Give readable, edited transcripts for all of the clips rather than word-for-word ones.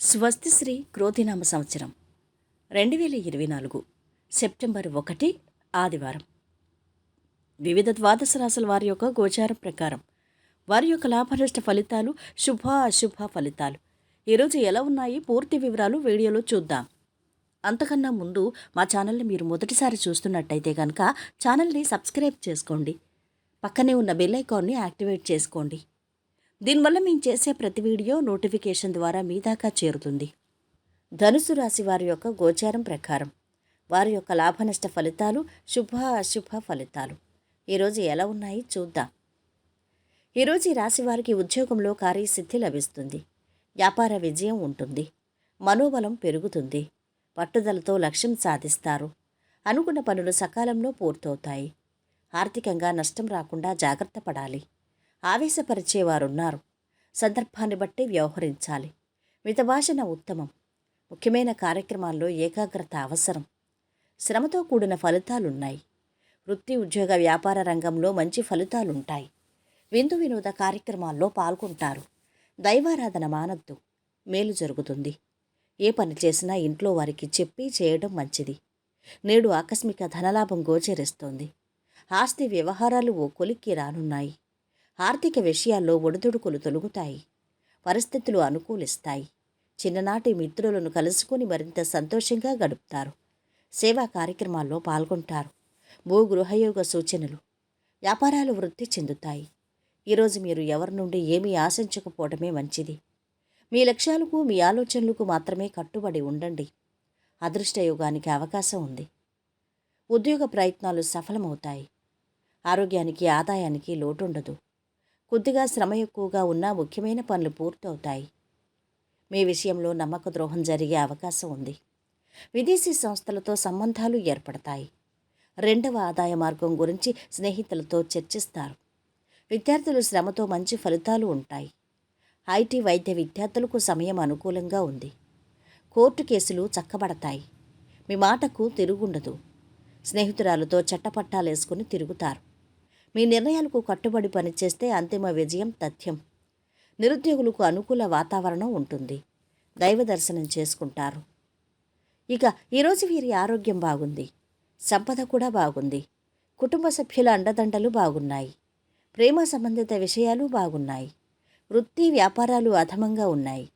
స్వస్తిశ్రీ క్రోధినామ సంవత్సరం 2024 సెప్టెంబర్ 1 ఆదివారం. వివిధ ద్వాదశ రాశుల వారి యొక్క గోచారం ప్రకారం వారి యొక్క లాభనష్ట ఫలితాలు, శుభ అశుభ ఫలితాలు ఈరోజు ఎలా ఉన్నాయి పూర్తి వివరాలు వీడియోలో చూద్దాం. అంతకన్నా ముందు మా ఛానల్ని మీరు మొదటిసారి చూస్తున్నట్టయితే కనుక ఛానల్ని సబ్స్క్రైబ్ చేసుకోండి. పక్కనే ఉన్న బెల్ ఐకాన్ని యాక్టివేట్ చేసుకోండి. దీనివల్ల మేము చేసే ప్రతి వీడియో నోటిఫికేషన్ ద్వారా మీ దాకా చేరుతుంది. ధనుసు రాశి వారి యొక్క గోచారం ప్రకారం వారి యొక్క లాభనష్ట ఫలితాలు, శుభ అశుభ ఫలితాలు ఈరోజు ఎలా ఉన్నాయి చూద్దాం. ఈరోజు ఈ రాశి వారికి ఉద్యోగంలో కార్యసిద్ధి లభిస్తుంది. వ్యాపార విజయం ఉంటుంది. మనోబలం పెరుగుతుంది. పట్టుదలతో లక్ష్యం సాధిస్తారు. అనుకున్న పనులు సకాలంలో పూర్తవుతాయి. ఆర్థికంగా నష్టం రాకుండా జాగ్రత్త పడాలి. ఆవేశపరిచేవారున్నారు. సందర్భాన్ని బట్టి వ్యవహరించాలి. మితభాషణ ఉత్తమం. ముఖ్యమైన కార్యక్రమాల్లో ఏకాగ్రత అవసరం. శ్రమతో కూడిన ఫలితాలున్నాయి. వృత్తి, ఉద్యోగ, వ్యాపార రంగంలో మంచి ఫలితాలుంటాయి. విందు వినోద కార్యక్రమాల్లో పాల్గొంటారు. దైవారాధన మానద్దు. మేలు జరుగుతుంది. ఏ పని చేసినా ఇంట్లో వారికి చెప్పి చేయడం మంచిది. నేడు ఆకస్మిక ధనలాభం గోచరిస్తోంది. ఆస్తి వ్యవహారాలు ఓ కొలిక్కి రానున్నాయి. ఆర్థిక విషయాల్లో ఒడిదుడుకులు తొలుగుతాయి. పరిస్థితులు అనుకూలిస్తాయి. చిన్ననాటి మిత్రులను కలుసుకుని మరింత సంతోషంగా గడుపుతారు. సేవా కార్యక్రమాల్లో పాల్గొంటారు. భూగృహయోగ సూచనలు. వ్యాపారాలు వృద్ధి చెందుతాయి. ఈరోజు మీరు ఎవరి నుండి ఏమీ ఆశించకపోవడమే మంచిది. మీ లక్ష్యాలకు, మీ ఆలోచనలకు మాత్రమే కట్టుబడి ఉండండి. అదృష్టయోగానికి అవకాశం ఉంది. ఉద్యోగ ప్రయత్నాలు సఫలమవుతాయి. ఆరోగ్యానికి, ఆదాయానికి లోటుండదు. కొద్దిగా శ్రమ ఎక్కువగా ఉన్నా ముఖ్యమైన పనులు పూర్తవుతాయి. మీ విషయంలో నమ్మక ద్రోహం జరిగే అవకాశం ఉంది. విదేశీ సంస్థలతో సంబంధాలు ఏర్పడతాయి. రెండవ ఆదాయ మార్గం గురించి స్నేహితులతో చర్చిస్తారు. విద్యార్థులు శ్రమతో మంచి ఫలితాలు ఉంటాయి. ఐటీ, వైద్య విద్యార్థులకు సమయం అనుకూలంగా ఉంది. కోర్టు కేసులు చక్కబడతాయి. మీ మాటకు తిరుగుండదు. స్నేహితురాలతో చట్టపట్టాలేసుకుని తిరుగుతారు. మీ నిర్ణయాలకు కట్టుబడి పనిచేస్తే అంతిమ విజయం తథ్యం. నిరుద్యోగులకు అనుకూల వాతావరణం ఉంటుంది. దైవ దర్శనం చేసుకుంటారు. ఇక ఈరోజు వీరి ఆరోగ్యం బాగుంది. సంపద కూడా బాగుంది. కుటుంబ సభ్యుల అండదండలు బాగున్నాయి. ప్రేమ సంబంధిత విషయాలు బాగున్నాయి. వృత్తి, వ్యాపారాలు అధమంగా ఉన్నాయి.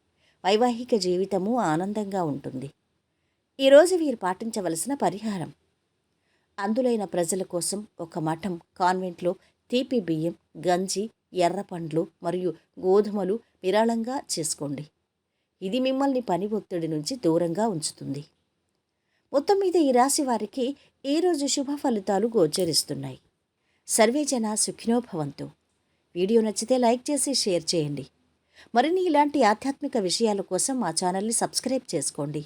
వైవాహిక జీవితము ఆనందంగా ఉంటుంది. ఈరోజు వీరు పాటించవలసిన పరిహారం: అందులైన ప్రజల కోసం ఒక మఠం, కాన్వెంట్లో తీపి బియ్యం, గంజి, ఎర్ర పండ్లు మరియు గోధుమలు విరాళంగా చేసుకోండి. ఇది మిమ్మల్ని పని ఒత్తిడి నుంచి దూరంగా ఉంచుతుంది. మొత్తం మీద ఈ రాశి వారికి ఈరోజు శుభ ఫలితాలు గోచరిస్తున్నాయి. సర్వేజన సుఖినో భవంతు. వీడియో నచ్చితే లైక్ చేసి షేర్ చేయండి. మరిన్ని ఇలాంటి ఆధ్యాత్మిక విషయాల కోసం మా ఛానల్ని సబ్స్క్రైబ్ చేసుకోండి.